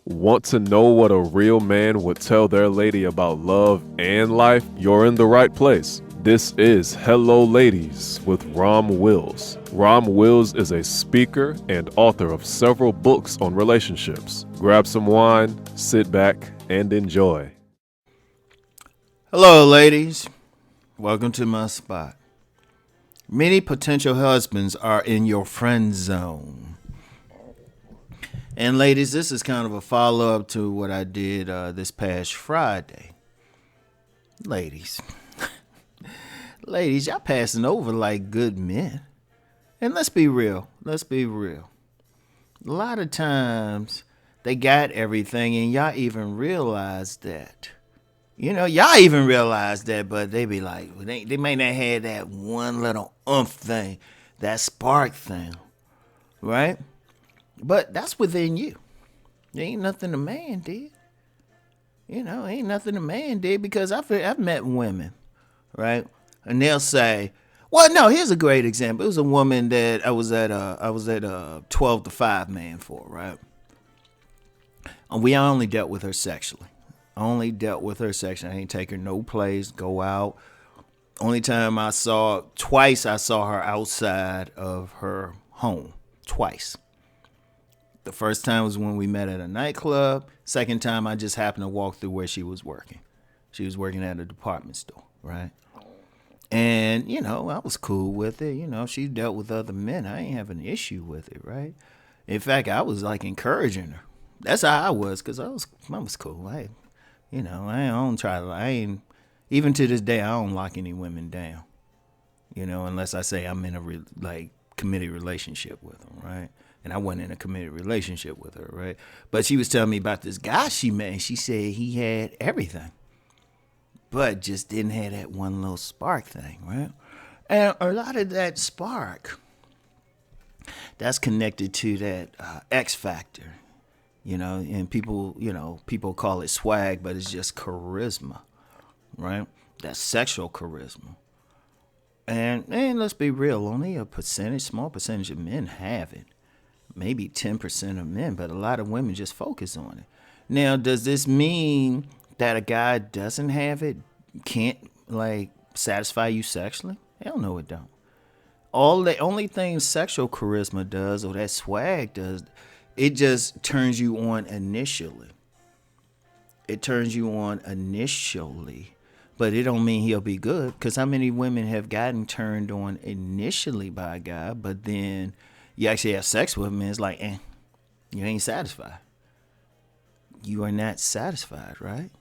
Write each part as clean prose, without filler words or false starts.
Want to know what a real man would tell their lady about love and life? You're in the right place. This is Hello Ladies with Rom Wills. Rom Wills is a speaker and author of several books on relationships. Grab some wine, sit back, and enjoy. Hello, ladies. Welcome to my spot. Many potential husbands are in your friend zone. And ladies, this is kind of a follow-up to what I did this past Friday. Ladies, y'all passing over like good men. And let's be real. A lot of times they got everything and y'all even realize that. Y'all even realize that, but they be like, they may not have that one little thing, that spark thing, right? But that's within you. There ain't nothing a man did. Ain't nothing a man did, because I've met women, right? And they'll say, well, no, here's a great example. It was a woman that I was at a 12 to 5 man for, right? And we only dealt with her sexually. I ain't take her no place, go out. Only time twice I saw her outside of her home. Twice. The first time was when we met at a nightclub. Second time I just happened to walk through where she was working. She was working at a department store, right? And, I was cool with it. She dealt with other men. I ain't having an issue with it, right? In fact, I was like encouraging her. That's how I was, because I was cool. Even to this day, I don't lock any women down, unless I say I'm in a committed relationship with them, right? And I wasn't in a committed relationship with her, right? But she was telling me about this guy she met, and she said he had everything, but just didn't have that one little spark thing, right? And a lot of that spark, that's connected to that X factor. And people call it swag, but it's just charisma, right? That's sexual charisma. And let's be real, only small percentage of men have it. Maybe 10% of men, but a lot of women just focus on it. Now, does this mean that a guy doesn't have it, can't satisfy you sexually? Hell no, it don't. The only thing sexual charisma does, or that swag does, it just turns you on initially. But it don't mean he'll be good, because how many women have gotten turned on initially by a guy, but then you actually have sex with him and it's like, you ain't satisfied. You are not satisfied, right?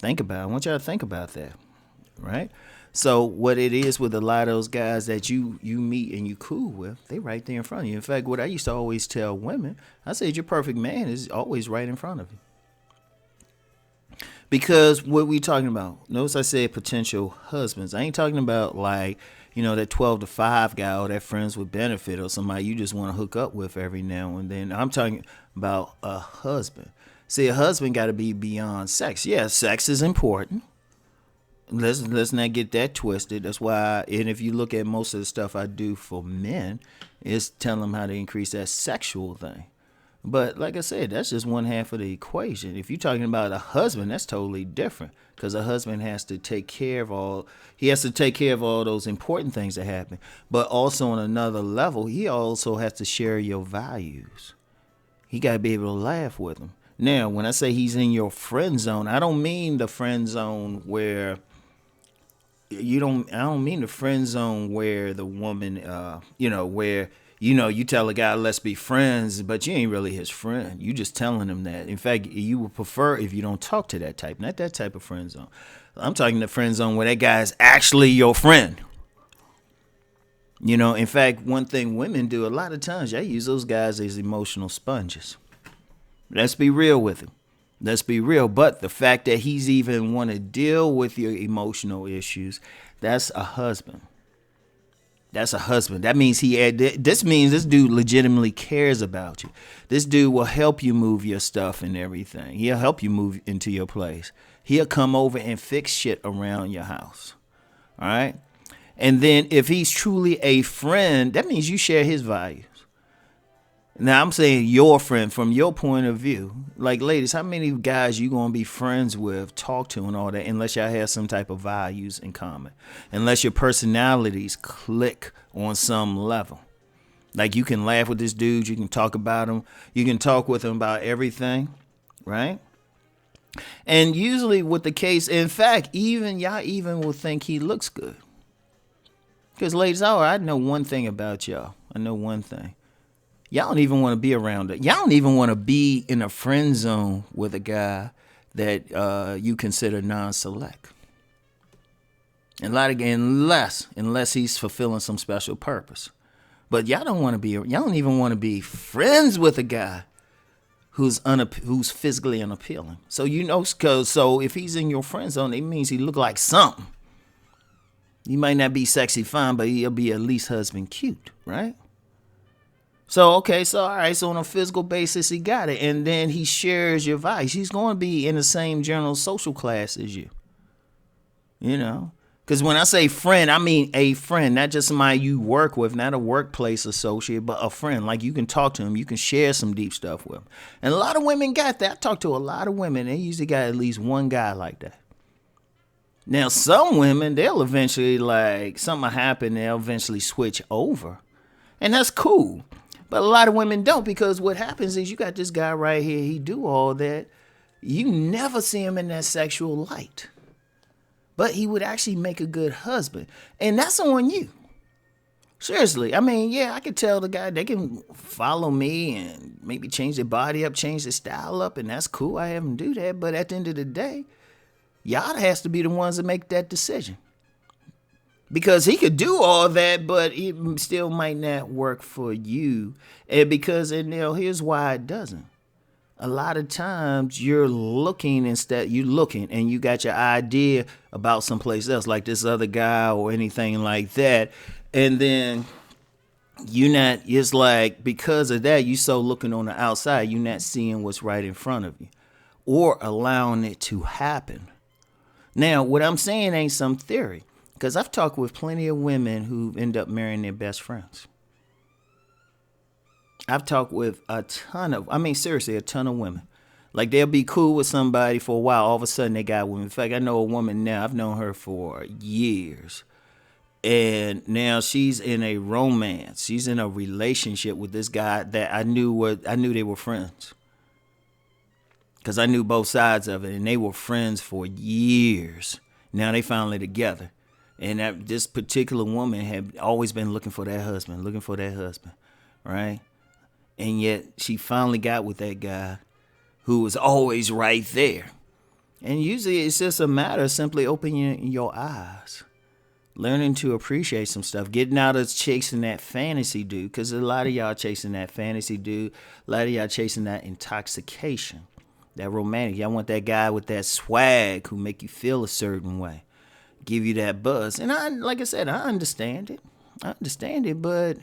I want y'all to think about that, right? So what it is with a lot of those guys that you meet and you cool with, they right there in front of you. In fact, what I used to always tell women, I said, your perfect man is always right in front of you. Because what we talking about, notice I said potential husbands. I ain't talking about that 12 to 5 guy, or that friends with benefit, or somebody you just want to hook up with every now and then. I'm talking about a husband. See, a husband got to be beyond sex. Yeah, sex is important. Let's not get that twisted. That's why, and if you look at most of the stuff I do for men, it's telling them how to increase that sexual thing. But like I said, that's just one half of the equation. If you're talking about a husband, that's totally different, because a husband has to take care of all those important things that happen. But also on another level, he also has to share your values. He got to be able to laugh with them. Now, when I say he's in your friend zone, I don't mean the friend zone where I don't mean the friend zone where the woman, where you tell a guy, let's be friends, but you ain't really his friend. You just telling him that. In fact, you would prefer if you don't talk to that type, not that type of friend zone. I'm talking the friend zone where that guy is actually your friend. In fact, one thing women do a lot of times, y'all use those guys as emotional sponges. Let's be real with him. Let's be real. But the fact that he's even want to deal with your emotional issues, that's a husband. That means this means this dude legitimately cares about you. This dude will help you move your stuff and everything. He'll help you move into your place. He'll come over and fix shit around your house. All right? And then if he's truly a friend, that means you share his values. Now, I'm saying your friend from your point of view. like, ladies, how many guys you gonna be friends with, talk to, and all that, unless y'all have some type of values in common, unless your personalities click on some level. Like, you can laugh with this dude, you can talk about him, you can talk with him about everything, right? And usually with the case, in fact, y'all even will think he looks good. Because, ladies, I know one thing about y'all. I know one thing. Y'all don't even want to be around it. Y'all don't even want to be in a friend zone with a guy that you consider non-select. Unless he's fulfilling some special purpose. But y'all don't even want to be friends with a guy who's physically unappealing. So if he's in your friend zone, it means he look like something. He might not be sexy fine, but he'll be at least husband cute, right? So, all right, so on a physical basis, he got it. And then he shares your vice. He's going to be in the same general social class as you. You know? Because when I say friend, I mean a friend, not just somebody you work with, not a workplace associate, but a friend. Like, you can talk to him. You can share some deep stuff with him. And a lot of women got that. I talk to a lot of women. They usually got at least one guy like that. Now, some women, they'll eventually, like, something will happen, they'll eventually switch over. And that's cool. But a lot of women don't, because what happens is you got this guy right here, he do all that. You never see him in that sexual light. But he would actually make a good husband. And that's on you. Seriously. I mean, yeah, I could tell the guy, they can follow me and maybe change their body up, change their style up, and that's cool. I have them do that. But at the end of the day, y'all has to be the ones that make that decision. Because he could do all that, but it still might not work for you. And here's why it doesn't. A lot of times you're looking and you got your idea about someplace else, like this other guy or anything like that. And then it's like, because of that, you so looking on the outside, you're not seeing what's right in front of you or allowing it to happen. Now, what I'm saying ain't some theory, because I've talked with plenty of women who end up marrying their best friends. I've talked with a ton of women. Like, they'll be cool with somebody for a while. All of a sudden, they got women. In fact, I know a woman now. I've known her for years. And now she's in a romance. She's in a relationship with this guy that I knew they were friends. Because I knew both sides of it. And they were friends for years. Now they finally together. And this particular woman had always been looking for that husband. Right? And yet she finally got with that guy who was always right there. And usually it's just a matter of simply opening your eyes, learning to appreciate some stuff, getting out of chasing that fantasy dude, because a lot of y'all chasing that fantasy dude, a lot of y'all chasing that intoxication, that romantic. Y'all want that guy with that swag who make you feel a certain way, give you that buzz. And like I said, I understand it, but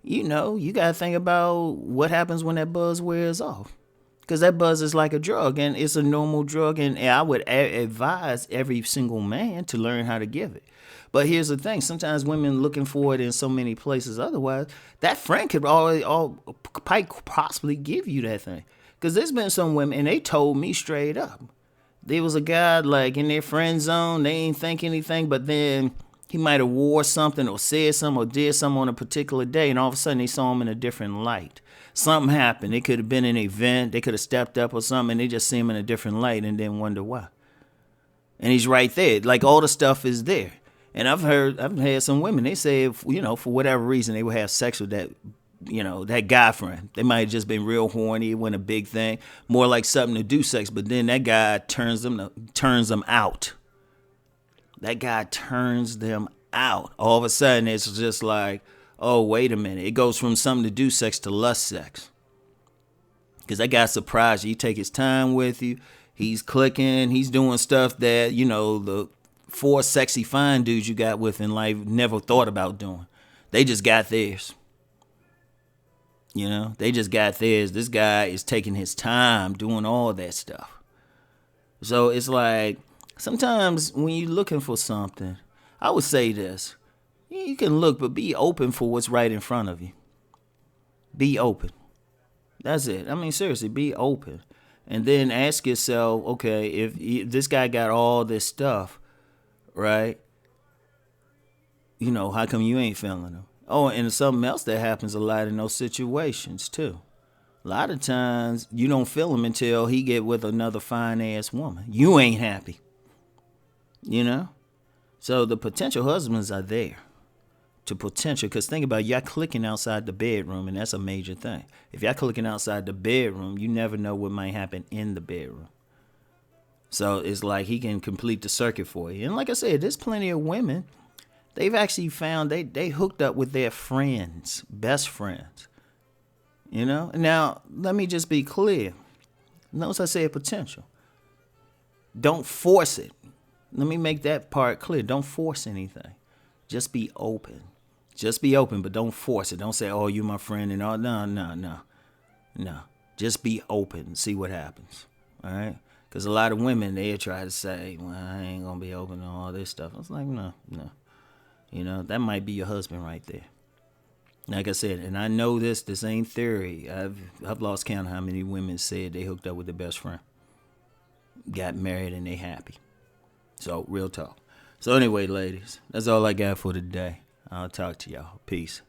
you got to think about what happens when that buzz wears off. Because that buzz is like a drug, and it's a normal drug, and I would advise every single man to learn how to give it. But here's the thing. Sometimes women looking for it in so many places otherwise, that friend could possibly give you that thing. Because there's been some women, and they told me straight up. There was a guy, like, in their friend zone, they ain't think anything, but then he might have wore something or said something or did something on a particular day, and all of a sudden they saw him in a different light. Something happened. It could have been an event. They could have stepped up or something, and they just see him in a different light and then wonder why. And he's right there. Like, all the stuff is there. And I've had some women, they say, for whatever reason, they would have sex with that, that guy friend. They might have just been real horny. It wasn't a big thing. More like something to do sex. But then that guy turns them out. That guy turns them out. All of a sudden, it's just like, oh, wait a minute. It goes from something to do sex to lust sex. Because that guy surprised you. He take his time with you. He's clicking. He's doing stuff that, the 4 sexy fine dudes you got with in life never thought about doing. They just got theirs. They just got theirs. This guy is taking his time doing all that stuff. So it's like, sometimes when you're looking for something, I would say this. You can look, but be open for what's right in front of you. Be open. That's it. I mean, seriously, be open. And then ask yourself, okay, if this guy got all this stuff, right? How come you ain't feeling him? Oh, and something else that happens a lot in those situations too. A lot of times you don't feel him until he get with another fine ass woman. You ain't happy. So the potential husbands are there to potential, because think about it, y'all clicking outside the bedroom, and that's a major thing. If y'all clicking outside the bedroom, you never know what might happen in the bedroom. So it's like he can complete the circuit for you. And like I said, there's plenty of women, they've actually found they hooked up with their friends, best friends. Now let me just be clear. Notice I said potential. Don't force it. Let me make that part clear. Don't force anything. Just be open. Just be open, but don't force it. Don't say, oh, you my friend and all. No. Just be open and see what happens. All right? Because a lot of women, they try to say, well, I ain't going to be open to all this stuff. I was like, no. That might be your husband right there. Like I said, and I know this ain't theory. I've lost count of how many women said they hooked up with their best friend, got married, and they happy. So, real talk. So anyway, ladies, that's all I got for today. I'll talk to y'all. Peace.